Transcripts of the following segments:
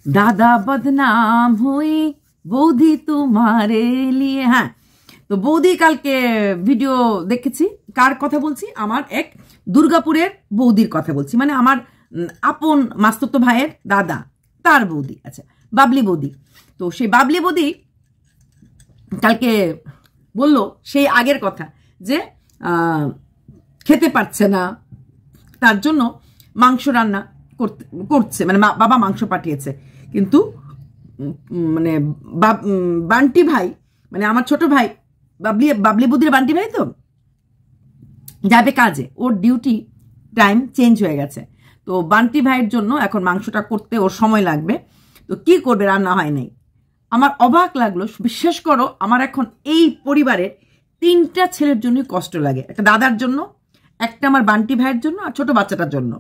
দাদা বদনাম হুই বৌদি তোমারে লিয়ে। হ্যাঁ, তো বৌদি কালকে ভিডিও দেখেছি। কার কথা বলছি? আমার এক দুর্গাপুরের বৌদির কথা বলছি, মানে আমার আপন মাস্তুতো ভাইয়ের দাদা, তার বৌদি। আচ্ছা, বাবলি বৌদি। তো সেই বাবলি বৌদি কালকে বলল সেই আগের কথা যে খেতে পারছে না, তার জন্য মাংস রান্না করছে, মানে বাবা মাংস পাঠিয়েছে। কিন্তু মানে বান্টি ভাই, মানে আমার ছোট ভাই বাবলি বুদির বান্টি ভাই তো যাবে কাজে, ওর ডিউটি টাইম চেঞ্জ হয়ে গেছে। তো বান্টি ভাইয়ের জন্য এখন মাংসটা করতে ওর সময় লাগবে। তো কি করবে, রান্না হয় নাই। আমার অবাক লাগলো, বিশ্বাস করো, আমার এখন এই পরিবারের 3টা ছেলের জন্যই কষ্ট লাগে। একটা দাদার জন্য, একটা আমার বান্টি ভাইয়ের জন্য, আর ছোট বাচ্চাটার জন্য।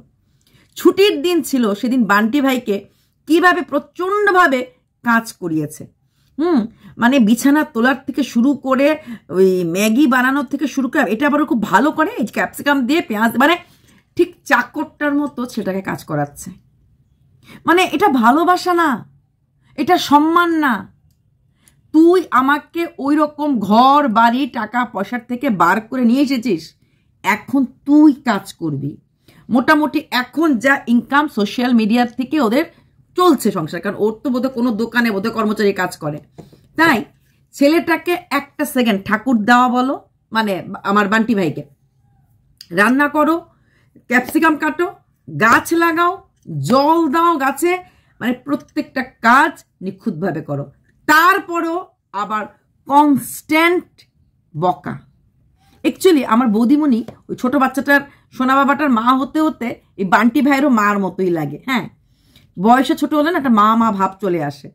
ছুটির দিন ছিল সেদিন বান্টি ভাইকে কিভাবে প্রচণ্ডভাবে কাজ করিয়েছে। মানে বিছানা তোলার থেকে শুরু করে ওই ম্যাগি বানানোর থেকে শুরু করে, এটা আবার খুব ভালো করে এই ক্যাপসিকাম দিয়ে পেঁয়াজ, মানে ঠিক চাকরটার মতো ছেলেটাকে কাজ করাচ্ছে। মানে এটা ভালোবাসা না, এটা সম্মান না। তুই আমাকে ওই রকম ঘর বাড়ি টাকা পয়সার থেকে বার করে নিয়ে এসেছিস, এখন তুই কাজ করবি। মোটামুটি এখন যা ইনকাম সোশ্যাল মিডিয়ার থেকে ওদের চলছে সংসার, কারণ ওর তো বোধহয় কোনো দোকানে বোধহয় কর্মচারী কাজ করে। তাই ছেলেটাকে একটা সেকেন্ড ঠাকুর দেওয়া বলো, মানে আমার বান্টি ভাইকে রান্না করো, ক্যাপসিকাম কাটো, গাছ লাগাও, জল দাও গাছে, মানে প্রত্যেকটা কাজ নিখুঁতভাবে করো। তারপরেও আবার কনস্ট্যান্ট বকা। অ্যাকচুয়ালি আমার বৌদিমণি ওই ছোট বাচ্চাটার সোনা বাবাটার মা হতে হতে এই বান্টি ভাইয়েরও মার মতোই লাগে। হ্যাঁ, বয়সে ছোট হলে না একটা মা মা ভাব চলে আসে।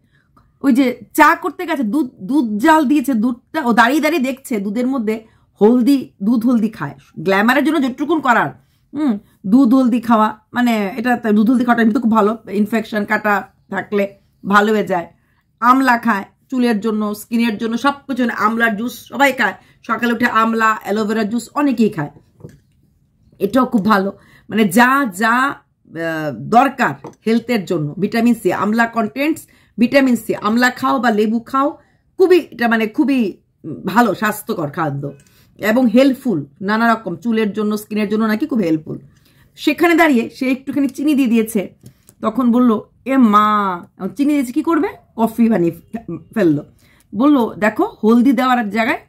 ওই যে চা করতে গেছে, দুধ জাল দিয়েছে, দুধটা ও দাঁড়িয়ে দাঁড়িয়ে দেখছে দুধের মধ্যে দুধ হলদি খায়, গ্ল্যামারের জন্য যেটুকুন করার। দুধ হলদি খাওয়া, মানে এটা দুধ হলদি খাওয়াটা কিন্তু খুব ভালো, ইনফেকশন কাটা থাকলে ভালো হয়ে যায়। আমলা খায় চুলের জন্য, স্কিনের জন্য, সব কিছু। আমলার জুস সবাই খায়, সকালে উঠে আমলা, অ্যালোভেরা জুস অনেকেই খায়, এটাও খুব ভালো। মানে যা যা দরকার হেলথের জন্য, ভিটামিন সি, আমলা কন্টেন্টস, ভিটামিন সি, আমলা খাও বা লেবু খাও, খুবই এটা মানে খুবই ভালো স্বাস্থ্যকর খাদ্য এবং হেল্পফুল নানা রকম, চুলের জন্য, স্কিনের জন্য নাকি খুব হেল্পফুল। সেখানে দাঁড়িয়ে সে একটুখানি চিনি দিয়ে দিয়েছে, তখন বলল এ মা, চিনি দিয়েছে কি করবে, কফি বানিয়ে ফেললো। বললো দেখো হলদি দেওয়ার জায়গায়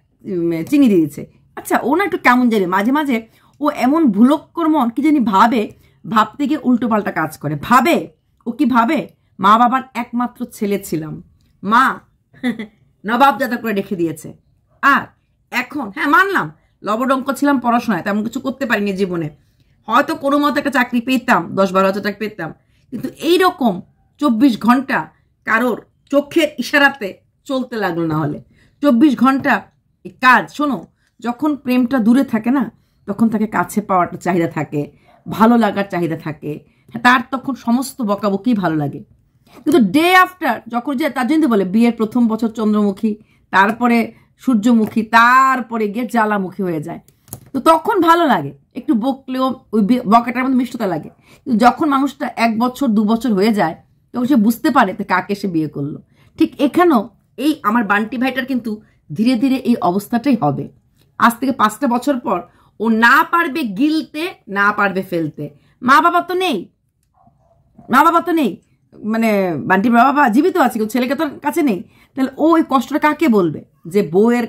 চিনি দিয়ে দিয়েছে। আচ্ছা, ও না একটু কেমন জানি মাঝে মাঝে ও এমন ভুলক্কর মন, কি জানি ভাবে, ভাবতে গিয়ে উল্টো পাল্টা কাজ করে। ভাবে ও কি ভাবে, মা বাবার একমাত্র ছেলে ছিলাম, মা নবাব জাদা করে রেখে দিয়েছে। আর এখন হ্যাঁ মানলাম লবডঙ্ক ছিলাম পড়াশোনায়, তেমন কিছু করতে পারিনি জীবনে, হয়তো কোনো মতো একটা চাকরি পেতাম, 10-12 হাজার টাকা পেতাম, কিন্তু এইরকম 24 ঘন্টা কারোর চোখের ইশারাতে চলতে লাগলো না হলে 24 ঘন্টা এই কাজ। শোনো, যখন প্রেমটা দূরে থাকে না, তখন তাকে কাছে পাওয়াটা চাহিদা থাকে, ভালো লাগার চাহিদা থাকে, তার তখন সমস্ত বকাবকি ভালো লাগে। কিন্তু ডে আফটার যখন যে তার জন্য বলে বিয়ের প্রথম বছর চন্দ্রমুখী, তারপরে সূর্যমুখী, তারপরে গিয়ে জ্বালামুখী হয়ে যায়। তো তখন ভালো লাগে, একটু বকলেও ওই বকাটার মধ্যে মিষ্টতা লাগে। কিন্তু যখন মানুষটা 1 বছর 2 বছর হয়ে যায়, তখন সে বুঝতে পারে তো কাকে সে বিয়ে করলো। ঠিক এখানেও এই আমার বান্টি ভাইটার কিন্তু ধীরে ধীরে এই অবস্থাটাই হবে। আজ থেকে 5টা বছর পর ও না পারবে গিলতে, না পারবে ফেলতে। মা বাবা তো নেই, মানে বান্টির বাবা জীবিত আছে, কেউ ছেলেকে তোর কাছে নেই। তাহলে ও ওই কষ্টটা কাকে বলবে, যে বউয়ের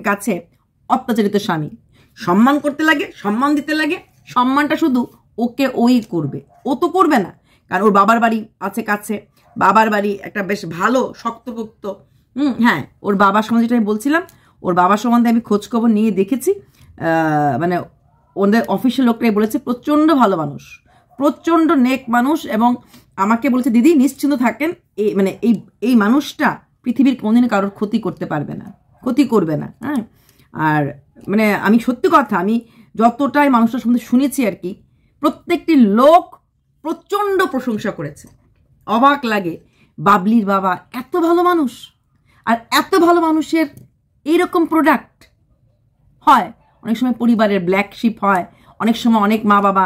কাছে অত্যাচারিত স্বামী। সম্মান করতে লাগে, সম্মান দিতে লাগে, সম্মানটা শুধু ওকে ওই করবে, ও তো করবে না, কারণ ওর বাবার বাড়ি আছে কাছে, বাবার বাড়ি একটা বেশ ভালো শক্তপোক্ত। হ্যাঁ, ওর বাবার সম্বন্ধে যেটা আমি বলছিলাম, ওর বাবার সম্বন্ধে আমি খোঁজখবর নিয়ে দেখেছি, মানে ওদের অফিসের লোকটাই বলেছে প্রচণ্ড ভালো মানুষ, প্রচণ্ড নেক মানুষ, এবং আমাকে বলেছে দিদি নিশ্চিন্ত থাকেন, মানে এই মানুষটা পৃথিবীর কোনদিন কারোর ক্ষতি করতে পারবে না, ক্ষতি করবে না। হ্যাঁ, আর মানে আমি সত্যি কথা, আমি যতটাই মানুষটার সম্বন্ধে শুনেছি আর কি, প্রত্যেকটি লোক প্রচণ্ড প্রশংসা করেছে। অবাক লাগে, বাবলির বাবা এত ভালো মানুষ, আর এত ভালো মানুষের এইরকম প্রোডাক্ট হয়। অনেক সময় পরিবারের ব্ল্যাক শিপ হয়, অনেক সময় অনেক মা বাবা,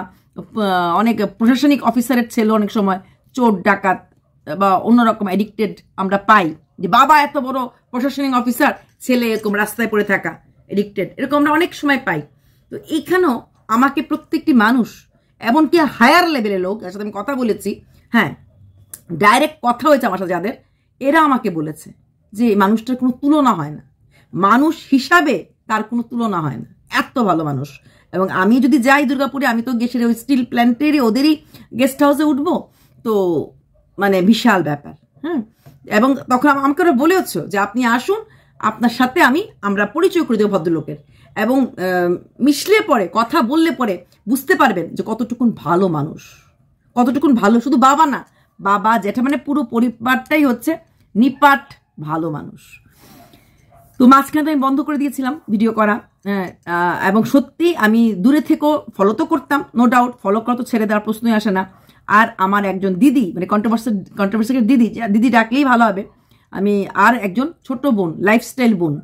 অনেক প্রশাসনিক অফিসারের ছেলে অনেক সময় চোর ডাকাত বা অন্যরকম অ্যাডিক্টেড আমরা পাই, যে বাবা এত বড় প্রশাসনিক অফিসার, ছেলে এরকম রাস্তায় পড়ে থাকা এডিক্টেড, এরকম আমরা অনেক সময় পাই। তো এখানেও আমাকে প্রত্যেকটি মানুষ, এমনকি হায়ার লেভেলের লোক যার সাথে আমি কথা বলেছি, হ্যাঁ ডাইরেক্ট কথা হয়েছে আমার সাথে যাদের, এরা আমাকে বলেছে যে এই মানুষটার কোনো তুলনা হয় না, মানুষ হিসাবে তার কোনো তুলনা হয় না, এত ভালো মানুষ। এবং আমি যদি যাই দুর্গাপুরে, আমি তো গেছে ওই স্টিল প্ল্যান্টেরই ওদেরই গেস্ট হাউসে উঠবো, তো মানে বিশাল ব্যাপার। হ্যাঁ, এবং তখন আমাকে ওরা বলেওছ যে আপনি আসুন, আপনার সাথে আমরা পরিচয় করে দেবো ভদ্রলোকের, এবং মিশলে পরে কথা বললে পরে বুঝতে পারবেন যে কতটুকুন ভালো মানুষ, কতটুকুন ভালো। শুধু বাবা না, বাবা যেটা মানে পুরো পরিবারটাই হচ্ছে নিপাট ভালো মানুষ। তো মাঝখানে আমি বন্ধ করে দিয়েছিলাম ভিডিও করা, এবং সত্যি আমি দূরে থেকেও ফলো তো করতাম, নো ডাউট, ফলো করা তো ছেড়ে দেওয়ার প্রশ্নই আসে না। আর আমার একজন দিদি, মানে কন্ট্রোভার্সির দিদি ডাকলেই ভালো হবে, আমি আর একজন ছোট বোন, লাইফস্টাইল বোন,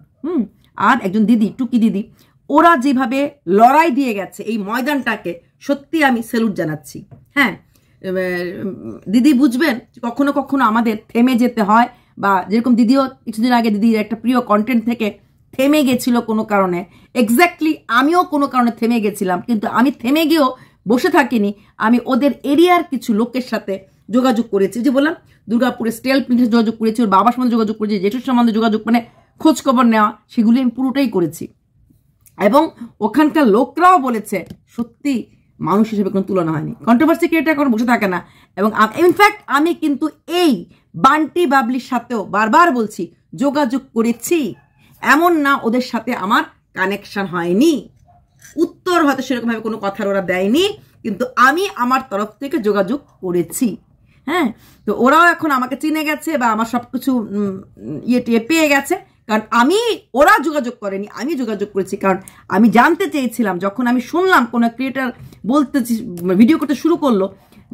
আর একজন দিদি, টুকি দিদি, ওরা যেভাবে লড়াই দিয়ে গেছে এই ময়দানটাকে, সত্যি আমি স্যালুট জানাচ্ছি। হ্যাঁ দিদি বুঝবেন, কখনো কখনো আমাদের থেমে যেতে হয়, বা যেরকম দিদিও কিছুদিন আগে দিদির একটা প্রিয় কন্টেন্ট থেকে থেমে গেছিল কোনো কারণে, এক্স্যাক্টলি আমিও কোনো কারণে থেমে গেছিলাম, কিন্তু আমি থেমে গিয়েও বসে থাকিনি, আমি ওদের এরিয়ার কিছু লোকের সাথে যোগাযোগ করেছি, যে বললাম দুর্গাপুরে স্টিল প্ল্যান্টে যোগাযোগ করেছি, ওর বাবার সম্বন্ধে যোগাযোগ করেছি, জেঠুর সম্বন্ধে যোগাযোগ, মানে খোঁজ খবর নেওয়া, সেগুলি আমি পুরোটাই করেছি। এবং ওখানকার লোকরাও বলেছে সত্যি মানুষ হিসেবে কোনো তুলনা হয়নি। কন্ট্রোভার্সি ক্রিয়েটার করে বসে থাকে না। এবং ইনফ্যাক্ট আমি কিন্তু এই বান্টি বাবলির সাথেও বারবার বলছি যোগাযোগ করেছি, এমন না ওদের সাথে আমার কানেকশন হয়নি, উত্তর হয়তো সেরকমভাবে কোনো কথার ওরা দেয়নি, কিন্তু আমি আমার তরফ থেকে যোগাযোগ করেছি। হ্যাঁ, তো ওরাও এখন আমাকে চিনে গেছে বা আমার সব কিছু ইয়ে পেয়ে গেছে, কারণ ওরা যোগাযোগ করেনি, আমি যোগাযোগ করেছি। কারণ আমি জানতে চেয়েছিলাম, যখন আমি শুনলাম কোনো ক্রিয়েটার ভিডিও করতে শুরু করলো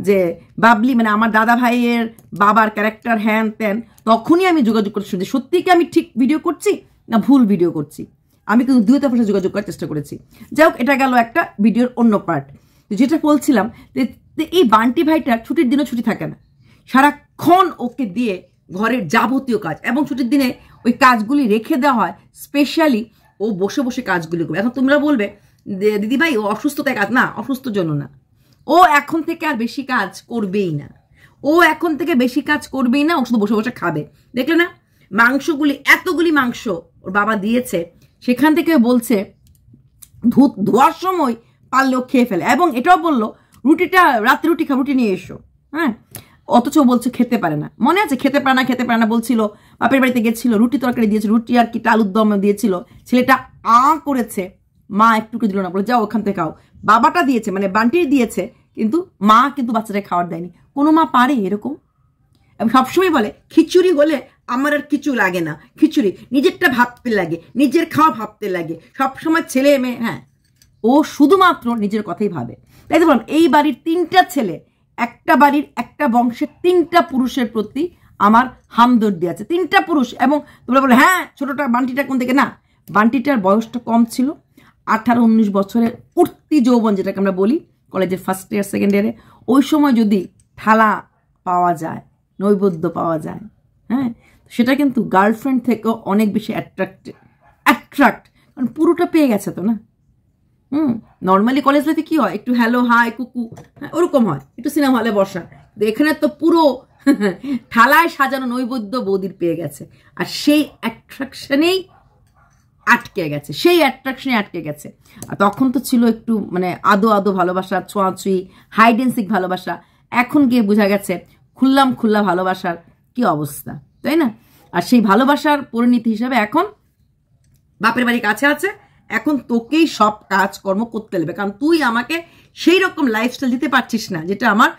যে বাবলি মানে আমার দাদা ভাইয়ের বাবার ক্যারেক্টার হ্যান ত্যান, তখনই আমি যোগাযোগ করতে শুনছি সত্যি কি আমি ঠিক ভিডিও করছি না ভুল ভিডিও করছি। আমি কিন্তু দুই তরফে যোগাযোগ করার চেষ্টা করেছি। যাই হোক, এটা গেল একটা ভিডিওর অন্য পার্ট। যেটা বলছিলাম, এই বান্টি ভাইটার ছুটির দিনও ছুটি থাকে না, সারাক্ষণ ওকে দিয়ে ঘরের যাবতীয় কাজ, এবং ছুটির দিনে ওই কাজগুলি রেখে দেওয়া হয় স্পেশালি, ও বসে বসে কাজগুলি করবে। এখন তোমরা বলবে দিদি ভাই ও অসুস্থতায় কাজ, না অসুস্থর জন্য না, ও এখন থেকে আর বেশি কাজ করবেই না, ও এখন থেকে বেশি কাজ করবেই না, ও শুধু বসে বসে খাবে। দেখলে না মাংসগুলি, এতগুলি মাংস ওর বাবা দিয়েছে, সেখান থেকে বলছে ধোয়ার সময় পারলেও খেয়ে ফেলে। এবং এটাও বললো রুটিটা রাত্রে রুটি নিয়ে এসো। হ্যাঁ, অথচ বলছে খেতে পারে না। মনে আছে খেতে পারে না বলছিল, বাপের বাড়িতে গেছিল, রুটি তরকারি দিয়েছিল, রুটি আর কি আলুর দম দিয়েছিল, ছেলেটা করেছে, মা একটুকু দিল না, বলে যাও ওখান থেকে খাও। বাবাটা দিয়েছে মানে বান্টির দিয়েছে, কিন্তু মা কিন্তু বাচ্চাটা খাওয়ার দেয়নি। কোনো মা পারে এরকম? এবং সবসময় বলে খিচুড়ি হলে আমার আর কিছু লাগে না, খিচুড়ি নিজেরটা ভাবতে লাগে, নিজের খাওয়া ভাবতে লাগে, সবসময় ছেলে মেয়ে। হ্যাঁ, ও শুধুমাত্র নিজের কথাই ভাবে। তাই তো বললাম, এই বাড়ির 3টা ছেলে, একটা বাড়ির একটা বংশের 3টা পুরুষের প্রতি আমার হামদর্দি আছে, 3টা পুরুষ। এবং তোমরা বলে হ্যাঁ ছোটটা বান্টিটা কোন থেকে, না বান্টিটার বয়সটা কম ছিল, 18-19 বছরের উঠতি যৌবন যেটাকে আমরা বলি, কলেজের ফার্স্ট ইয়ার সেকেন্ড ইয়ারে, ওই সময় যদি থালা পাওয়া যায়, নৈবেদ্য পাওয়া যায়, হ্যাঁ সেটা কিন্তু গার্লফ্রেন্ড থেকেও অনেক বেশি অ্যাট্রাক্ট, কারণ পুরোটা পেয়ে গেছে তো না। নর্মালি কলেজ লাইফে কি হয়, একটু হ্যালো হাই কুকু, হ্যাঁ ওরকম হয়, একটু সিনেমা হলে বসা, এখানে তো পুরো থালায় সাজানো নৈবেদ্য বৌদির পেয়ে গেছে, আর সেই অ্যাট্রাকশনেই আটকে গেছে। আর তখন তো ছিল একটু মানে আদো ভালোবাসা, ছোঁয়াছুঁই, হাইডেন্সিক ভালোবাসা। এখন গিয়ে বোঝা গেছে খোলা ভালোবাসার কি অবস্থা, তাই না? আর সেই ভালোবাসার পরিণতি হিসাবে এখন বাপের বাড়ি কাছে আছে, এখন তোকেই সব কাজকর্ম করতে হবে, কারণ তুই আমাকে সেই রকম লাইফস্টাইল দিতে পারছিস না যেটা আমার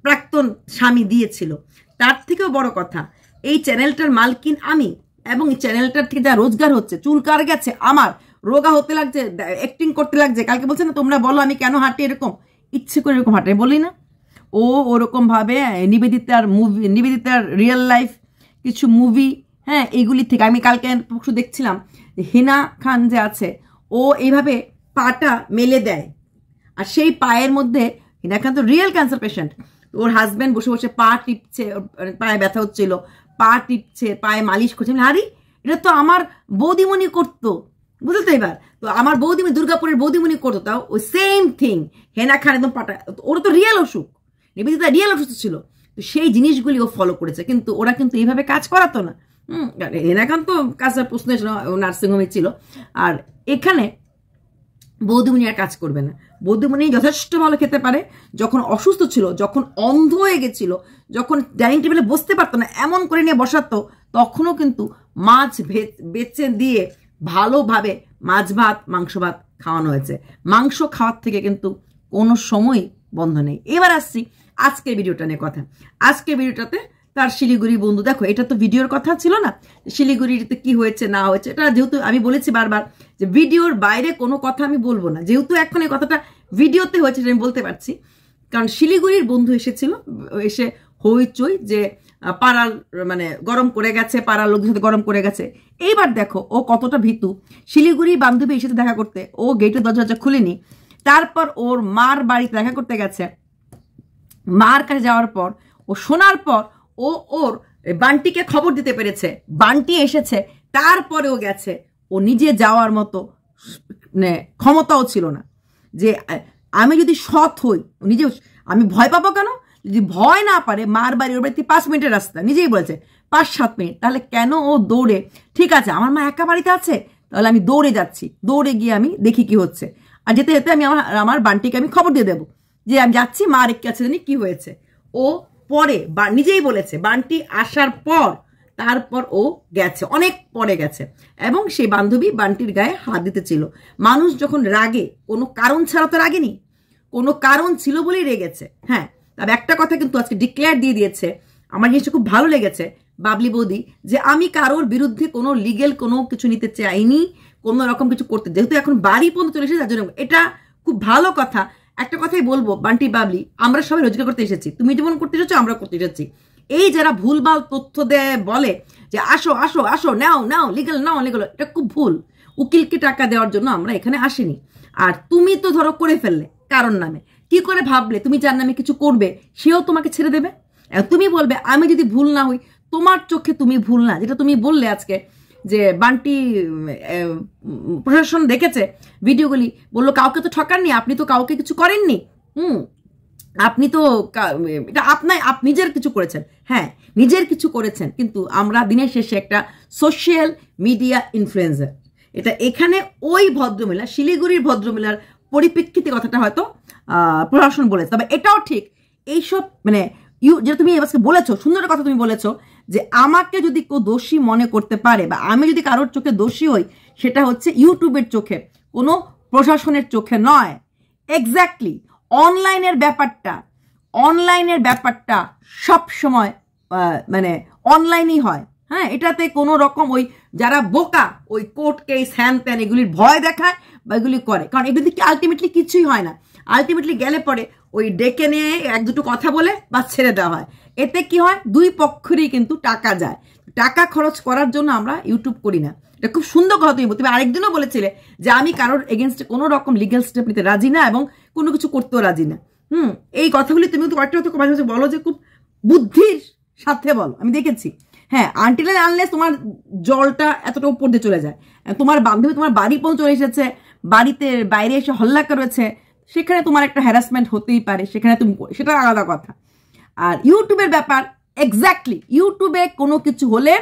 প্রাক্তন স্বামী দিয়েছিল। তার থেকেও বড় কথা, এই চ্যানেলটার মালকিন আমি, এবং এই চ্যানেলটার থেকে যা রোজগার হচ্ছে, চুল কার গেছে আমার, রোগা হতে লাগছে, অ্যাক্টিং করতে লাগছে। কালকে বলছে না তোমরা বলো আমি কেন হাঁটি এরকম, ইচ্ছে করে এরকম হাঁটে বলি না, ও ওরকম ভাবে নিবেদিতার রিয়েল লাইফ কিছু মুভি, হ্যাঁ এইগুলি থেকে আমি কালকে দেখছিলাম, হিনা খান যে আছে, ও এইভাবে পাটা মেলে দেয়, আর সেই পায়ের মধ্যে, হিনা খান তো রিয়েল ক্যান্সার পেশেন্ট, ওর হাজব্যান্ড বসে বসে পা টিপছে, পায়ে ব্যথা হচ্ছিল, পা টিপছে, পায়ে মালিশ করছে। আরে এটা তো আমার বৌদিমণি করতো, বুঝলে তো? এবার তো আমার বৌদিমণি, দুর্গাপুরের বৌদিমণি করতো, তাও ওই সেম থিং। হেনা খান একদম পাটা, ওরা তো রিয়েল অসুখ, নিবেদিতা রিয়েল অসুস্থ ছিল, তো সেই জিনিসগুলি ও ফলো করেছে। কিন্তু ওরা কিন্তু এইভাবে কাজ করাতো না। হেনা খান তো কাজের প্রশ্ন নার্সিংহোমে ছিল, আর এখানে বৌদিমণি আর কাজ করবে না। বৌদিমণি যথেষ্ট ভালো খেতে পারে। যখন অসুস্থ ছিল, যখন অন্ধ হয়ে গেছিল, যখন ডাইনিং টেবিলে বসতে পারতো না, এমন করে নিয়ে বসাতো, তখনও কিন্তু মাছ বেচে দিয়ে ভালোভাবে মাছ ভাত, মাংস ভাত খাওয়ানো হয়েছে। মাংস খাওয়ার থেকে কিন্তু কোনো সময় বন্ধ নেই। এবার আসছি আজকের ভিডিওটা নিয়ে কথা। আজকের ভিডিওটাতে তার শিলিগুড়ি বন্ধু, দেখো এটা তো ভিডিওর কথা ছিল না, শিলিগুড়িতে কি হয়েছে না হয়েছে, এটা যেহেতু আমি বলেছি বারবার যে ভিডিওর বাইরে কোনো কথা আমি বলবো না, যেহেতু এখন এই কথাটা ভিডিওতে হয়েছে আমি বলতে পারছি। কারণ শিলিগুড়ির বন্ধু এসেছিল, এসে হইচই যে পাড়ার মানে গরম করে গেছে, পাড়ার লোকদের সাথে গরম করে গেছে। এইবার দেখো ও কতটা ভীতু। শিলিগুড়ি বান্ধবী এসে দেখা করতে, ও গেটের দরজা খুলেনি, তারপর ওর মার বাড়িতে দেখা করতে গেছে। মার কাছে যাওয়ার পর ও শোনার পর ও ওর বান্টিকে খবর দিতে পেরেছে, বান্টি এসেছে, তারপরেও গেছে। ও নিজে যাওয়ার মতো ক্ষমতাও ছিল না। যে আমি যদি সৎ হই, নিজে আমি ভয় পাবো কেন? যদি ভয় না পারে, মার বাড়ি ওর বাড়িতে 5 মিনিটের রাস্তা, নিজেই বলেছে 5-7 মিনিট, তাহলে কেন ও দৌড়ে, ঠিক আছে আমার মা একা বাড়িতে আছে, তাহলে আমি দৌড়ে যাচ্ছি, দৌড়ে গিয়ে আমি দেখি কি হচ্ছে, আর যেতে যেতে আমি আমার বান্টিকে আমি খবর দিয়ে দেবো যে আমি যাচ্ছি, মার কাছে জানি কি হয়েছে। ও পরে নিজেই বলেছে বান্টি আসার পর তারপর ও গেছে, অনেক পরে গেছে, এবং সেই বান্ধবী বান্টির গায়ে হাত দিতেছিল। মানুষ যখন রাগে, কোনো কারণ ছাড়া তো রাগেনি, কোনো কারণ ছিল বলেই রেগেছে। হ্যাঁ, তবে একটা কথা কিন্তু আজকে ডিক্লেয়ার দিয়ে দিয়েছে, আমার জিনিসটা খুব ভালো লেগেছে বাবলি বৌদি, যে আমি কারোর বিরুদ্ধে কোনো লিগেল কোনো কিছু নিতে চাইনি, কোনো রকম কিছু করতে, যেহেতু এখন বাড়ি পর্যন্ত চলে এসেছে, তার জন্য এটা খুব ভালো কথা। একটা কথাই বলবো বান্টি বাবলি, আমরা সবাই রোজগার করতে এসেছি, তুমি যেমন করতে এসেছো আমরা করতে এসেছি। এই যারা ভুলভাল তথ্য দেয়, বলে যে আসো আসো আসো, নাও নাও লিগেল, নাও লিগেল, এটা খুব ভুল। উকিলকে টাকা দেওয়ার জন্য আমরা এখানে আসিনি। আর তুমি তো ধরো করে ফেললে কারণ নামে, কি করে ভাবলে তুমি যার নামে কিছু করবে সেও তোমাকে ছেড়ে দেবে? তুমি বলবে আমি যদি ভুল না হই, তোমার চোখে তুমি ভুল না, যেটা তুমি বললে আজকে যে বান্টি প্রশাসন দেখেছে ভিডিওগুলি, বললো কাউকে তো ঠকাননি, আপনি তো কাউকে কিছু করেননি, আপনি তো এটা আপনি নিজের কিছু করেছেন। হ্যাঁ, নিজের কিছু করেছেন, কিন্তু আমরা দিনের শেষে একটা সোশ্যাল মিডিয়া ইনফ্লুয়েন্সার। এটা এখানে ওই ভদ্রমহিলা, শিলিগুড়ির ভদ্রমহিলার পরিপ্রেক্ষিতে কথাটা হয়তো প্রশাসন বলেছে, তবে এটাও ঠিক। এইসব মানে যেটা তুমি আজকে বলেছো, সুন্দর কথা তুমি বলেছো, যে আমাকে যদি কেউ দোষী মনে করতে পারে, বা আমি যদি কারোর চোখে দোষী হই, সেটা হচ্ছে ইউটিউবের চোখে, কোনো প্রশাসনের চোখে নয়। এক্স্যাক্টলি অনলাইনের ব্যাপারটা সব সময় মানে অনলাইনেই হয়। হ্যাঁ, এটাতে কোনো রকম ওই যারা বোকা, ওই কোর্ট কেস হ্যান ত্যান এগুলির ভয় দেখায় বা এগুলি করে, কারণ এগুলি আলটিমেটলি কিছুই হয় না। আলটিমেটলি গেলে পরে ওই ডেকে নিয়ে 1-2 কথা বলে বা ছেড়ে দেওয়া হয়। এতে কি হয়, দুই পক্ষেরই কিন্তু টাকা যায়। টাকা খরচ করার জন্য আমরা ইউটিউব করি না। এটা খুব সুন্দর কথা তুমি বলতে। আরেকদিনও বলেছিলে যে আমি কারোর এগেনস্টে কোনো রকম লিগ্যাল স্টেপ নিতে রাজি না এবং কোনো কিছু করতেও রাজি না। এই কথাগুলি তুমি তো কয়েকটা মাঝে মাঝে বলো, যে খুব বুদ্ধির সাথে বলো, আমি দেখেছি। হ্যাঁ, আনটিল এন্ড আনলেস তোমার জলটা এতটা উপর দিয়ে চলে যায়, তোমার বান্ধবী তোমার বাড়ি পর্যন্ত চলে এসেছে, বাড়িতে বাইরে এসে হল্লা করেছে, সেখানে তোমার একটা হ্যারাসমেন্ট হতেই পারে, সেখানে তুমি, সেটা আলাদা কথা। আর ইউটিউবের ব্যাপার এক্স্যাক্টলি, ইউটিউবে কোনো কিছু হলে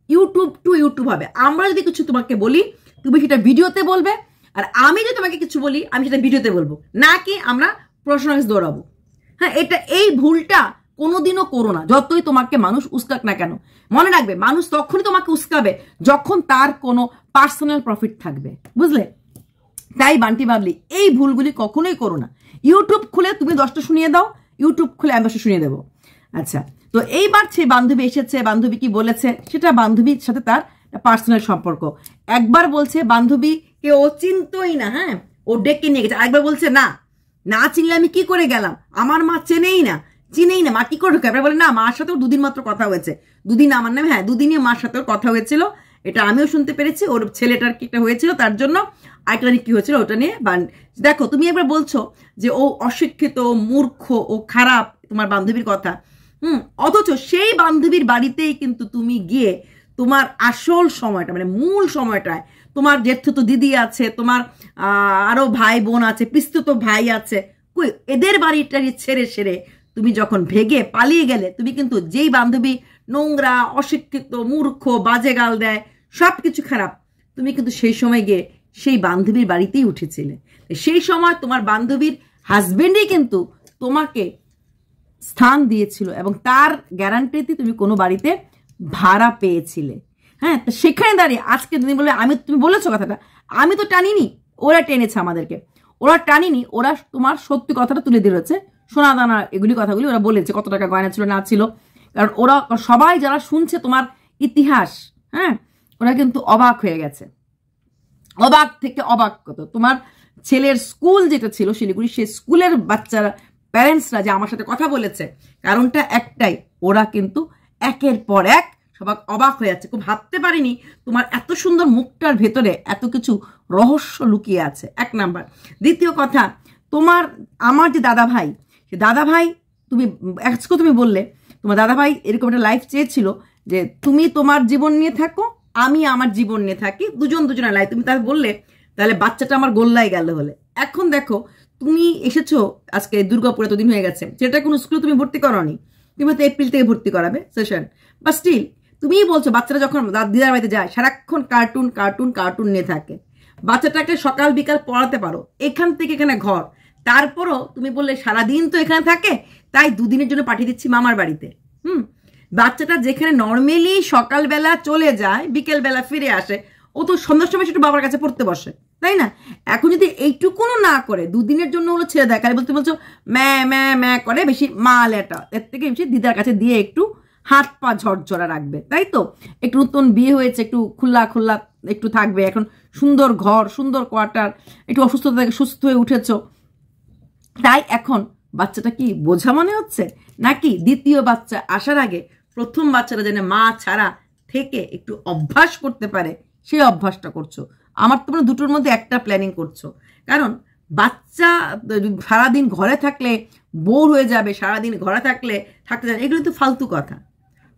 ইউটিউব টু ইউটিউব হবে। আমরা যদি কিছু তোমাকে বলি, তুমি সেটা ভিডিওতে বলবে, আর আমি যদি তোমাকে কিছু বলি, আমি সেটা ভিডিওতে বলবো, না কি আমরা প্রশ্নের দৌড়াবো। হ্যাঁ, এই ভুলটা কোনোদিনও করো না, যতই তোমাকে মানুষ উস্কাক না কেন। মনে রাখবে, মানুষ তখনই তোমাকে উস্কাবে যখন তার কোনো পার্সোনাল প্রফিট থাকবে, বুঝলে? তাই বান্টি বাবলি এই ভুলগুলি কখনোই করো না। ইউটিউব খুলে তুমি 10টা শুনিয়ে দাও, ইউটিউব খুলে আমি 10টা শুনিয়ে দেবো। আচ্ছা, তো এইবার সে বান্ধবী এসেছে, বান্ধবী কি বলেছে সেটা বান্ধবীর সাথে তার পার্সোনাল সম্পর্ক। একবার বলছে বান্ধবীকে ও চিনতই না, হ্যাঁ, ও ডেকে নিয়ে গেছে। একবার বলছে না চিনলে আমি কি করে গেলাম, আমার মা চিনেই না, মা কি করে ঢুকে। এবার বলে না, মার সাথেও 2 দিন মাত্র কথা হয়েছে, 2 দিন আমার নামে, হ্যাঁ 2 দিনই মার সাথেও কথা হয়েছিল, এটা আমিও শুনতে পেরেছি, ওর ছেলেটার কি একটা হয়েছিল তার জন্য, আরেকটা কি হয়েছিল ওটা নিয়ে। দেখো তুমি একবার বলছো যে ও অশিক্ষিত, মূর্খ, ও খারাপ, তোমার বান্ধবীর কথা, অথচ সেই বান্ধবীর বাড়িতেই কিন্তু তুমি গিয়ে তোমার আসল সময়টা মানে মূল সময়টায় তোমার জেঠুতো দিদি আছে, তোমার আরো ভাই বোন আছে, পিস্তুত ভাই আছে, কই এদের বাড়িটারি ছেড়ে সেরে তুমি যখন ভেগে পালিয়ে গেলে, তুমি কিন্তু যেই বান্ধবী নোংরা, অশিক্ষিত, মূর্খ, বাজে গাল দেয়, সব কিছু খারাপ, তুমি কিন্তু সেই সময় গিয়ে সেই বান্ধবীর বাড়িতেই উঠেছিলে। সেই সময় তোমার বান্ধবীর হাজবেন্ডই কিন্তু তোমাকে স্থান দিয়েছিল এবং তার গ্যারান্টিতে তুমি কোনো বাড়িতে ভাড়া পেয়েছিলে। হ্যাঁ, তো সেখানে দাঁড়িয়ে আজকে তুমি বলে তুমি বলেছো কথাটা, আমি তো টানিনি, ওরা টেনেছে আমাদেরকে। ওরা টানিনি, ওরা তোমার সত্যি কথাটা তুলে দিয়েছে, সোনা দানা এগুলি কথাগুলি ওরা বলেছে, কত টাকা গয়না ছিল না ছিল। কারণ ওরা সবাই যারা শুনছে তোমার ইতিহাস, হ্যাঁ, ওরা কিন্তু অবাক হয়ে গেছে, অবাক থেকে অবাক কত। তোমার ছেলের স্কুল যেটা ছিল শিলিগুড়ি, সেই স্কুলের বাচ্চারা, প্যারেন্টসরা যে আমার সাথে কথা বলেছে, কারণটা একটাই, ওরা কিন্তু একের পর এক সবাই অবাক হয়ে যাচ্ছে। খুব ভাবতে পারিনি তোমার এত সুন্দর মুখটার ভেতরে এত কিছু রহস্য লুকিয়ে আছে, এক নাম্বার। দ্বিতীয় কথা, আমার যে দাদা ভাই, সে দাদা ভাই আজকে তুমি বললে তোমার দাদা ভাই এরকম একটা লাইফ চেয়েছিল যে তুমি তোমার জীবন নিয়ে থাকো, আমি আমার জীবন নিয়ে থাকি, দুজনের লাইফ। তুমি তাহলে বললে তাহলে বাচ্চাটা আমার গোল্লাই গেল হলে। এখন দেখো তুমি এসেছো আজকে দুর্গাপুরে, এতদিন হয়ে গেছে, সেটা কোনো স্কুলে তুমি ভর্তি করোনি, তুমি হয়তো এপ্রিল থেকে ভর্তি করাবে সেশন, বা স্টিল তুমিই বলছো বাচ্চারা যখন দিদার বাড়িতে যায় সারাক্ষণ কার্টুন কার্টুন কার্টুন নিয়ে থাকে। বাচ্চাটাকে সকাল বিকাল পড়াতে পারো, এখান থেকে এখানে ঘর, তারপরও তুমি বললে সারাদিন তো এখানে থাকে, তাই দুদিনের জন্য পাঠিয়ে দিচ্ছি মামার বাড়িতে। বাচ্চাটা যেখানে নর্মালি সকালবেলা চলে যায়, বিকেলবেলা ফিরে আসে, ও তো সন্ধ্যার সময় একটু বাবার কাছে পড়তে বসে, তাই না? এখন যদি এইটুকুনো না করে দুদিনের জন্য হলো ছেড়ে দেয়, কারণ বলছো ম্যা ম্যা ম্যা করে, বেশি মা লেটা, এর থেকে বেশি দিদার কাছে দিয়ে একটু হাত পা ঝরঝরা রাখবে, তাই তো? একটু নতুন বিয়ে হয়েছে, একটু খোলা খোলা একটু থাকবে, এখন সুন্দর ঘর, সুন্দর কোয়ার্টার, একটু অসুস্থতা থেকে সুস্থ হয়ে উঠেছো, তাই এখন বাচ্চাটা কি বোঝা মনে হচ্ছে? নাকি দ্বিতীয় বাচ্চা আসার আগে প্রথম বাচ্চাটা যেন মা ছাড়া থেকে একটু অভ্যাস করতে পারে, সেই অভ্যাসটা করছো? আমার তোমরা দুটোর মধ্যে একটা প্ল্যানিং করছো, কারণ বাচ্চা সারাদিন ঘরে থাকলে বোর হয়ে যাবে, সারাদিন ঘরে থাকতে যাবে, এগুলো তো ফালতু কথা,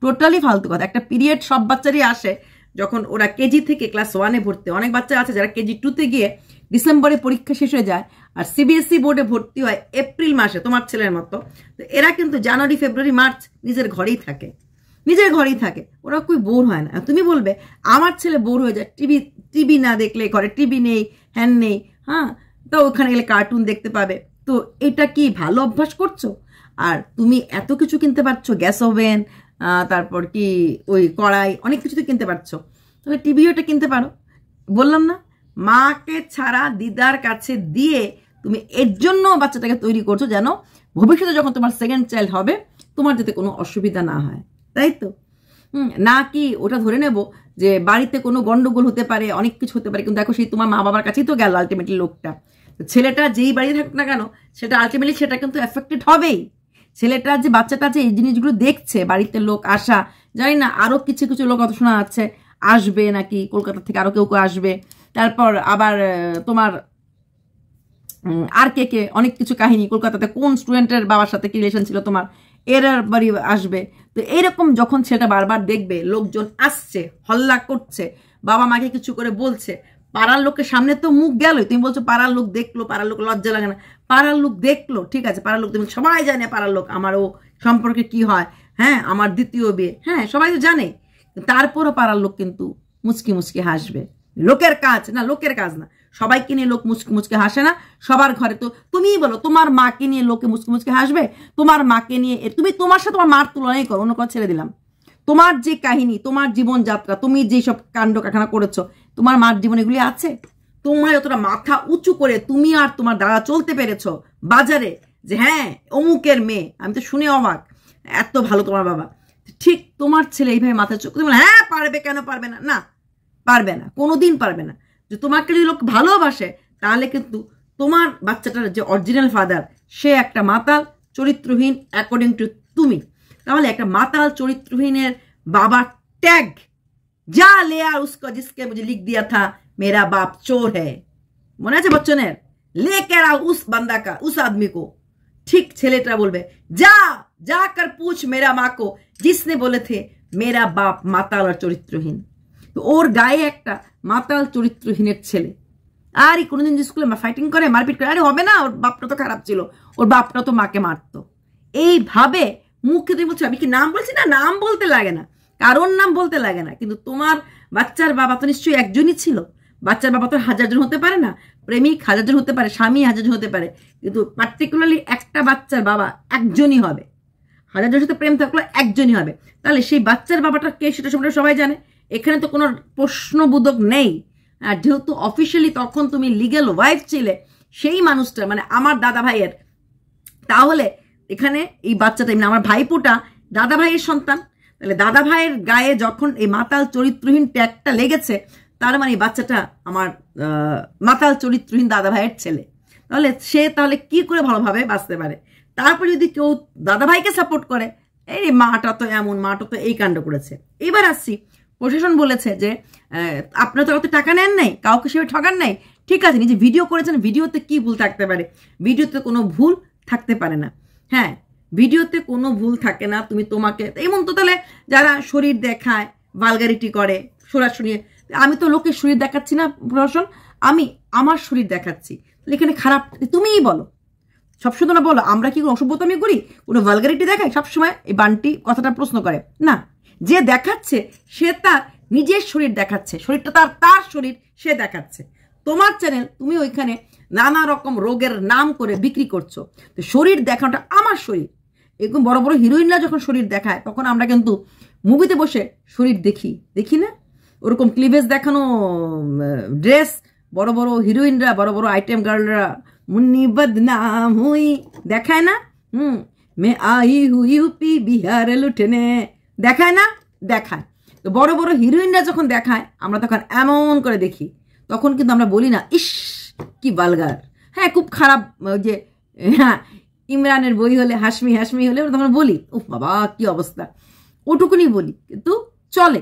টোটালি ফালতু কথা। একটা পিরিয়ড সব বাচ্চারই আসে যখন ওরা কেজি থেকে ক্লাস 1-এ ভর্তি। অনেক বাচ্চা আছে যারা কেজি 2-তে গিয়ে ডিসেম্বরে পরীক্ষা শেষ হয়ে যায়, আর সিবিএসই বোর্ডে ভর্তি হয় এপ্রিল মাসে, তোমার ছেলের মতো। তো এরা কিন্তু জানুয়ারি, ফেব্রুয়ারি, মার্চ নিজের ঘরেই থাকে, ওরা খুব বোর হয় না। তুমি বলবে আমার ছেলে বোর হয়ে যায়, টিভি না দেখলে, ঘরে টিভি নেই, হ্যান নেই, হ্যাঁ, তো ওখানে গেলে কার্টুন দেখতে পাবে। তো এটা কি ভালো অভ্যাস করছো? আর তুমি এত কিছু কিনতে পারছো, গ্যাস ওভেন, তারপর কি ওই কড়াই, অনেক কিছু তো কিনতে পারছো, তবে টিভিওটা কিনতে পারো। বললাম না, মাকে ছাড়া দিদার কাছে দিয়ে তুমি এর জন্য বাচ্চাটাকে তৈরি করছো যেন ভবিষ্যতে যখন তোমার সেকেন্ড চাইল্ড হবে তোমার যাতে কোনো অসুবিধা না হয়, তাই তো? না কি ওটা ধরে নেব যে বাড়িতে কোনো গন্ডগোল হতে পারে, অনেক কিছু হতে পারে, কিন্তু দেখো সেই তোমার মা বাবার কাছেই তো গেল আলটিমেটলি লোকটা। ছেলেটা যেই বাড়িতে থাকুক না কেন, সেটা আলটিমেটলি সেটা কিন্তু এফেক্টেড হবেই। ছেলেটা যে বাচ্চাটা যে এই জিনিসগুলো দেখছে, বাড়িতে লোক আসা, জানি না আরো কিছু কিছু লোক কথা শোনা যাচ্ছে আসবে নাকি, কলকাতা থেকে আরো কেউ আসবে, তারপর আবার তোমার আর কে অনেক কিছু কাহিনী, কলকাতাতে কোন স্টুডেন্টের বাবার সাথে কি রিলেশন ছিল তোমার, এর বাড়ি আসবে। তো এইরকম যখন ছেলেটা বারবার দেখবে লোকজন আসছে, হল্লা করছে, বাবা মাকে কিছু করে বলছে, পাড়ার লোকের সামনে তো মুখ গেল, তুমি বলছো পাড়ার লোক দেখলো, পাড়ার লোক লজ্জা লাগে না? পাড়ার লোক দেখলো, ঠিক আছে, পাড়ার লোক তুমি সবাই জানে পাড়ার লোক আমার ও সম্পর্কে কি হয়, হ্যাঁ, আমার দ্বিতীয় বিয়ে, হ্যাঁ, সবাই তো জানে। তারপরও পাড়ার লোক কিন্তু মুচকি মুচকি হাসবে। লোকের কাজ না, সবাইকে নিয়ে লোক মুচকি মুচকি হাসে না। সবার ঘরে তো তুমিই বলো তোমার মাকে নিয়ে লোকে মুচকি মুচকি হাসবে, তোমার মাকে নিয়ে তুমি তোমার সাথে তোমার মার তুলনাই করো, অন্য কথা ছেড়ে দিলাম। তোমার যে কাহিনী, তোমার জীবনযাত্রা, তুমি যেসব কাণ্ড কারখানা করেছো, তোমার মার জীবন এগুলি আছে? তোমার যতটা মাথা উঁচু করে তুমি আর তোমার দাদা চলতে পেরেছো বাজারে, যে হ্যাঁ অমুকের মেয়ে, আমি তো শুনে অবাক, এত ভালো তোমার বাবা, ঠিক তোমার ছেলে এইভাবে মাথা চোখ তুমি হ্যাঁ পারবে, কেন পারবে না? না, পারবে না, কোনোদিন পারবে না। যে তোমাকে যদি লোক ভালোবাসে তাহলে কিন্তু তোমার বাচ্চাটার যে অরিজিনাল ফাদার সে একটা মাতাল চরিত্রহীন অ্যাকর্ডিং টু তুমি। তাহলে একটা মাতাল চরিত্রহীনের বাবা ট্যাগ যা ले आ उसको जिसके मुझे लिख दिया था मेरा बाप चोर है, মনে আছে বচ্চনের? लेकर आओ उस बंदा का, उस आदमी को। ঠিক ছেলেটা বলবে যা जाकर पूछ मेरा माँ को जिसने बोले थे मेरा बाप माताल और চরিত্রহীন। তো ওর গায়ে একটা মাতাল চরিত্রহীনের ছেলে, আর কোনোদিন স্কুলে ফাইটিং করে মারপিট করে, আরে হবে না, ওর বাপটা তো খারাপ ছিল, ওর বাপটা তো মাকে মারতো। এইভাবে মুখে তুমি বলছো, আমি কি নাম বলছি না, নাম বলতে লাগে না, কারোর নাম বলতে লাগে না, কিন্তু তোমার বাচ্চার বাবা তো নিশ্চয়ই একজনই ছিল। বাচ্চার বাবা তো 1000 জন হতে পারে না, প্রেমিক 1000 জন হতে পারে, স্বামী 1000 জন হতে পারে, কিন্তু পার্টিকুলারলি একটা বাচ্চার বাবা একজনই হবে। 1000 জনের সাথে প্রেম থাকলে একজনই হবে। তাহলে সেই বাচ্চার বাবাটা কে সেটা সম্পর্কে সবাই জানে, এখানে তো কোনো প্রশ্নবোধক নেই। আর যেহেতু অফিসিয়ালি তখন তুমি লিগ্যাল ওয়াইফ ছিলে সেই মানুষটা, মানে আমার দাদা ভাইয়ের, তাহলে এখানে এই বাচ্চাটা মানে আমার ভাইপোটা দাদা ভাইয়ের সন্তান। তাহলে দাদা ভাইয়ের গায়ে যখন এই মাতাল চরিত্রহীন ট্যাগটা লেগেছে, তার মানে এই বাচ্চাটা আমার মাতাল চরিত্রহীন দাদা ভাইয়ের ছেলে। তাহলে সে তাহলে কি করে ভালোভাবে বাঁচতে পারে? তারপরে যদি কেউ দাদা ভাইকে সাপোর্ট করে, এই মাটা তো এমন, মাটা তো এই কাণ্ড করেছে। এবার আসছি, প্রশাসন বলেছে যে আপনারা তো কাউকে টাকা নেন নাই, কাউকে সেভাবে ঠকান নাই, ঠিক আছে, নিজে ভিডিও করেছেন, ভিডিওতে কি ভুল থাকতে পারে? ভিডিওতে কোনো ভুল থাকতে পারে না। হ্যাঁ, ভিডিওতে কোনো ভুল থাকে না। তুমি তোমাকে এমন তো তাহলে যারা শরীর দেখায়, ভালগারিটি করে সরাসরি, আমি তো লোকের শরীর দেখাচ্ছি না প্রশাসন, আমি আমার শরীর দেখাচ্ছি, এখানে খারাপ তুমিই বলো। সবসময় না বলো আমরা কি কোনো অসভ্যতামি করি, কোনো ভালগারিটি দেখাই, সবসময় এই বান্টি কথাটা প্রশ্ন করে না। যে দেখাচ্ছে সে তার নিজের শরীর দেখাচ্ছে, শরীরটা তার শরীর সে দেখাচ্ছে। তোমার চ্যানেল, তুমি ওইখানে নানা রকম রোগের নাম করে বিক্রি করছো। তো শরীর দেখানোটা আমার শরীর, এরকম বড় বড় হিরোইনরা যখন শরীর দেখায় তখন আমরা কিন্তু মুভিতে বসে শরীর দেখি না? ওরকম ক্লিভেজ দেখানো ড্রেস বড় বড় হিরোইনরা, বড় বড় আইটেম গার্লরা মুন্নি বদনাম হুই দেখায় না? মে আই হুই ইউপি বিহার লুটেনে দেখায় না? দেখায়। তো বড় বড় হিরোইনরা যখন দেখায় আমরা তখন এমন করে দেখি, তখন কিন্তু আমরা বলি না ইস কি ভালগার। হ্যাঁ, খুব খারাপ, যে হ্যাঁ ইমরানের বই হলে হাসমি হলে তখন বলি উফ বাবা কি অবস্থা, ওটুকুনি বলি। কিন্তু চলে,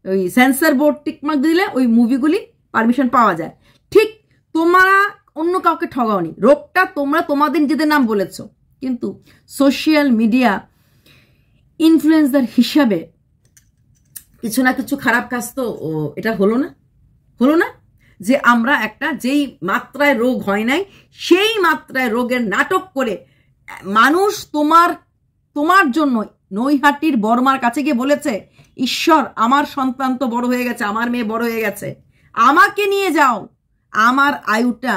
ওই সেন্সর বোর্ড টিকমার্ক দিলে ওই মুভিগুলি পারমিশন পাওয়া যায়। ঠিক তোমরা অন্য কাউকে ঠগাওনি, রোগটা তোমরা তোমাদের নিজেদের নাম বলেছ, কিন্তু সোশ্যাল মিডিয়া ইনফ্লুয়েন্সার হিসাবে কিছু না কিছু খারাপ কাজ তো এটা হলো না যে আমরা একটা যেই মাত্রায় রোগ হয় নাই সেই মাত্রায় রোগের নাটক করে মানুষ তোমার জন্য নৈহাটির বর্মার কাছে গিয়ে বলেছে, ঈশ্বর আমার সন্তান তো বড় হয়ে গেছে, আমার মেয়ে বড় হয়ে গেছে, আমাকে নিয়ে যাও, আমার আয়ুটা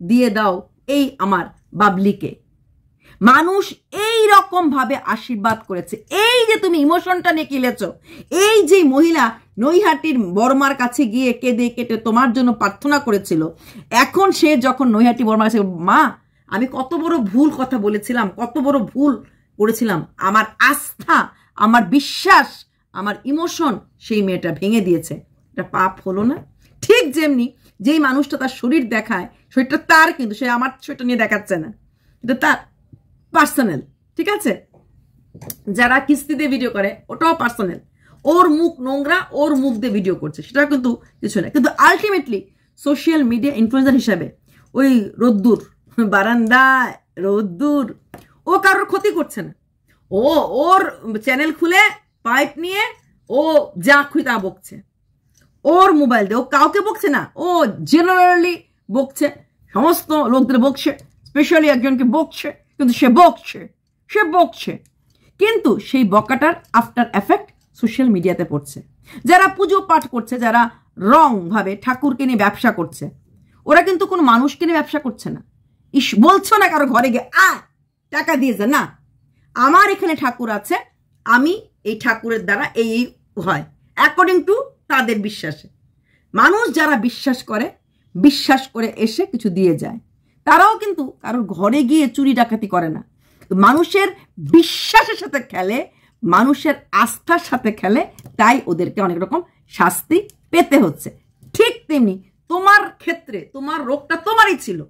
দিয়ে দাও এই আমার বাবলিকে। মানুষ এই রকম ভাবে আশীর্বাদ করেছে। এই যে তুমি ইমোশনটা নিয়ে কিলেছ, এই যে মহিলা নৈহাটির বর্মার কাছে গিয়ে কেঁদে কেটে তোমার জন্য প্রার্থনা করেছিল, এখন সে যখন নৈহাটি বর্মার কাছে, মা আমি কত বড় ভুল কথা বলেছিলাম, কত বড় ভুল করেছিলাম, আমার আস্থা, আমার বিশ্বাস, আমার ইমোশন সেই মেয়েটা ভেঙে দিয়েছে, এটা পাপ হলো না? ঠিক যেমনি যেই মানুষটা তার শরীর দেখায়, শরীরটা তার, কিন্তু সে আমার শরীরটা নিয়ে দেখাচ্ছে না, এটা তার পার্সোনাল, ঠিক আছে? যারা কিস্তিতে ভিডিও করে ওটাও পার্সোনাল, ওর মুখ নোংরা, ওর মুখ দিয়ে ভিডিও করছে, সেটা কিন্তু কিছু না। কিন্তু আলটিমেটলি সোশ্যাল মিডিয়া ইনফ্লুয়েন্সার হিসাবে ওই রোদ্দুর বারান্দায় রোদ্দুর, ও কারোর ক্ষতি করছে না। ওর চ্যানেল খুলে পাইপ নিয়ে ও যা খুঁজে তা বকছে, ওর মোবাইল দিয়ে ও কাউকে বকছে না, ও জেনারেলি বকছে, সমস্ত লোকদের বকছে, স্পেশালি একজনকে বকছে, কিন্তু সে বকছে কিন্তু সেই বকাটার আফটার এফেক্ট সোশ্যাল মিডিয়াতে পড়ছে। যারা পুজো পাঠ করছে, যারা রং ভাবে ঠাকুরকে নিয়ে ব্যবসা করছে, ওরা কিন্তু কোনো মানুষকে নিয়ে ব্যবসা করছে না। বলছো না কারো ঘরে গিয়ে টাকা দিয়েছে না, আমার এখানে ঠাকুর আছে, আমি এই ঠাকুরের দ্বারা এই হয় অ্যাকর্ডিং টু তাদের বিশ্বাসে। মানুষ যারা বিশ্বাস করে এসে কিছু দিয়ে যায়, তারাও কিন্তু কারোর ঘরে গিয়ে চুরি ডাকাতি করে না। মানুষের বিশ্বাসের সাথে খেলে, মানুষের আস্থার সাথে খেলে, তাই ওদেরকে অনেক রকম শাস্তি পেতে হচ্ছে। ঠিক তেমনি তোমার ক্ষেত্রে তোমার রোগটা তোমারই ছিল,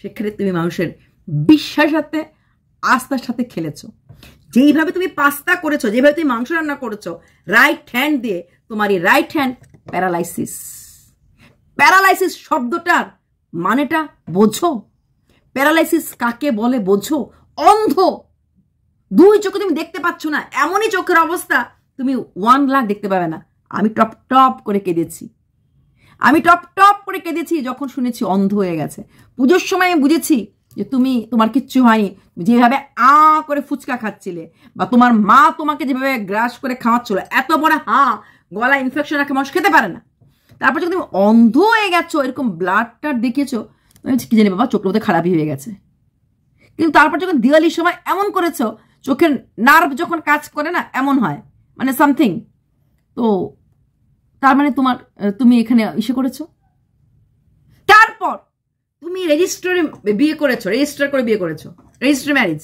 সেক্ষেত্রে তুমি মানুষের বিশ্বাসের সাথে আস্থার সাথে খেলেছো। যেইভাবে তুমি পাস্তা করেছো, যেভাবে তুমি মাংস রান্না করেছো রাইট হ্যান্ড দিয়ে, তোমার এই রাইট হ্যান্ড প্যারালাইসিস শব্দটার মানেটা বোঝো? প্যারালাইসিস কাকে বলে বোঝো? অন্ধ, 2 চোখে তুমি দেখতে পাচ্ছ না, এমনই চোখের অবস্থা, তুমি 1 লাখ দেখতে পাবে না। আমি টপ টপ করে কেঁদেছি, আমি টপ টপ করে কেঁদেছি যখন শুনেছি অন্ধ হয়ে গেছে। পুজোর সময় আমি বুঝেছি যে তোমার কিচ্ছু হয়নি, যেভাবে করে ফুচকা খাচ্ছিলে, বা তোমার মা তোমাকে যেভাবে গ্রাস করে খাওয়াচ্ছিল, এত বড় গলা ইনফেকশন রাখে মানুষ খেতে পারে না। তারপর যখন তুমি অন্ধ হয়ে গেছো, এরকম ব্লাডটা দেখেছো, আমি কি জানি বাবা, চোখটা বোধহয় খারাপই হয়ে গেছে। কিন্তু তারপর যখন দিওয়ালির সময় এমন করেছো, চোখের নার্ভ যখন কাজ করে না, এমন হয়, মানে সামথিং। তো তার মানে তুমি এখানে ইসে করেছো। তারপর তুমি রেজিস্টারে বিয়ে করেছো, রেজিস্টার করে বিয়ে করেছো, রেজিস্ট্রি ম্যারেজ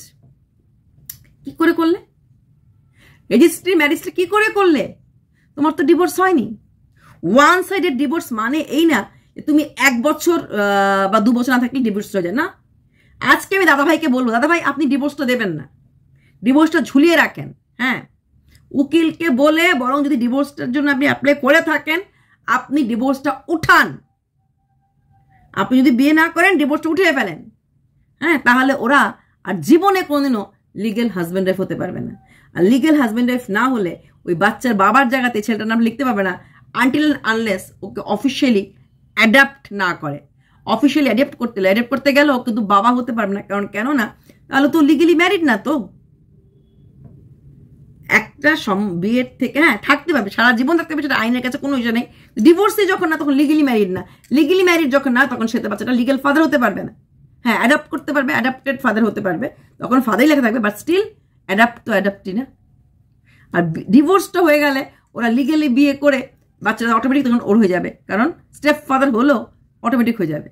কি করে করলে? রেজিস্ট্রি ম্যারেজটা কি করে করলে? তোমার তো ডিভোর্স হয়নি। 1 সাইডেড ডিভোর্স মানে এই না তুমি 1 বছর বা 2 বছর না থাকলে ডিভোর্স হয়ে যায় না। আজকে আমি দাদাভাইকে বলবো, দাদাভাই আপনি ডিভোর্সটা দেবেন না, ডিভোর্সটা ঝুলিয়ে রাখেন। হ্যাঁ, উকিলকে বলে বরং যদি ডিভোর্সটার জন্য আপনি অ্যাপ্লাই করে থাকেন, আপনি ডিভোর্সটা উঠান। আপনি যদি বিয়ে না করেন, ডিভোর্সটা উঠিয়ে ফেলেন। হ্যাঁ, তাহলে ওরা আর জীবনে কোনোদিনও লিগেল হাজব্যান্ড ওয়াইফ হতে পারবে না। আর লিগেল হাজব্যান্ড ওয়াইফ না হলে ওই বাচ্চার বাবার জায়গাতে ছেলেটার নাম লিখতে পারবে না, আনটিল আনলেস ওকে অফিসিয়ালি অ্যাডাপ্ট না করে। অফিসিয়ালি অ্যাডাপ্ট করতে গেলেও কিন্তু বাবা হতে পারবে না, কারণ কেন না, তাহলে তো লিগেলি ম্যারিড না। তো একটা বিয়ের থেকে থাকতে পারবে, সারা জীবন থাকতে পারবে, সেটা আইনের কাছে কোনো ইস্যু নেই। ডিভোর্সে যখন না, তখন লিগেলি ম্যারিড না। লিগেলি ম্যারিড যখন না, তখন সে বাচ্চাটা লিগেল ফাদার হতে পারবে না। হ্যাঁ, অ্যাডাপ্ট করতে পারবে, অ্যাডাপ্টেড ফাদার হতে পারবে, তখন ফাদারই লেখা থাকবে, বাট স্টিল অ্যাডাপ্ট তো অ্যাডাপ্টই না। আর ডিভোর্সটা হয়ে গেলে ওরা লিগেলি বিয়ে করে বাচ্চাটা অটোমেটিক তখন ওর হয়ে যাবে, কারণ স্টেপ ফাদার হলেও অটোমেটিক হয়ে যাবে।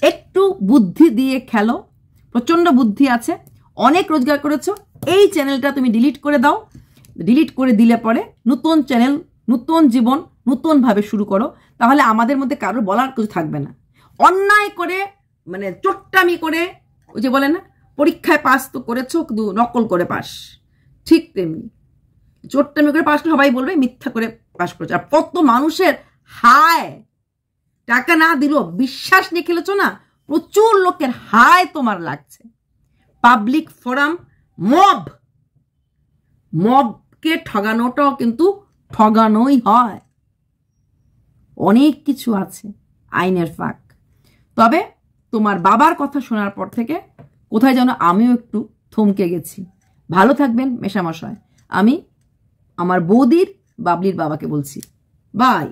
একটু বুদ্ধি দিয়ে খেলো, প্রচন্ড বুদ্ধি আছে, অনেক রোজগার করেছো। এই চ্যানেলটা তুমি ডিলিট করে দাও। ডিলিট করে দিলে পরে নতুন চ্যানেল, নতুন জীবন, নতুনভাবে শুরু করো, তাহলে আমাদের মধ্যে কারোর বলার কিছু থাকবে না। অন্যায় করে, মানে চোট্টামি করে, ওই যে বলে না, পরীক্ষায় পাস তো করেছো কিন্তু নকল করে পাস, ঠিক তেমনি চোট্টামি করে পাস, সবাই বলবে মিথ্যা করে পাস করেছো। আর কত মানুষের টাকা না দিলেও বিশ্বাস নিয়ে খেলেছো না, প্রচুর লোকের তোমার লাগছে। পাবলিক ফোরাম, মবকে ঠগানোটাও কিন্তু ঠগানোই হয়। অনেক কিছু আছে আইনের ফাঁক। তবে তোমার বাবার কথা শোনার পর থেকে কোথায় যেন আমিও একটু থমকে গেছি। ভালো থাকবেন মেশামশাই। আমি আমার বৌদির বাবলির বাবাকে বলছি, বাই।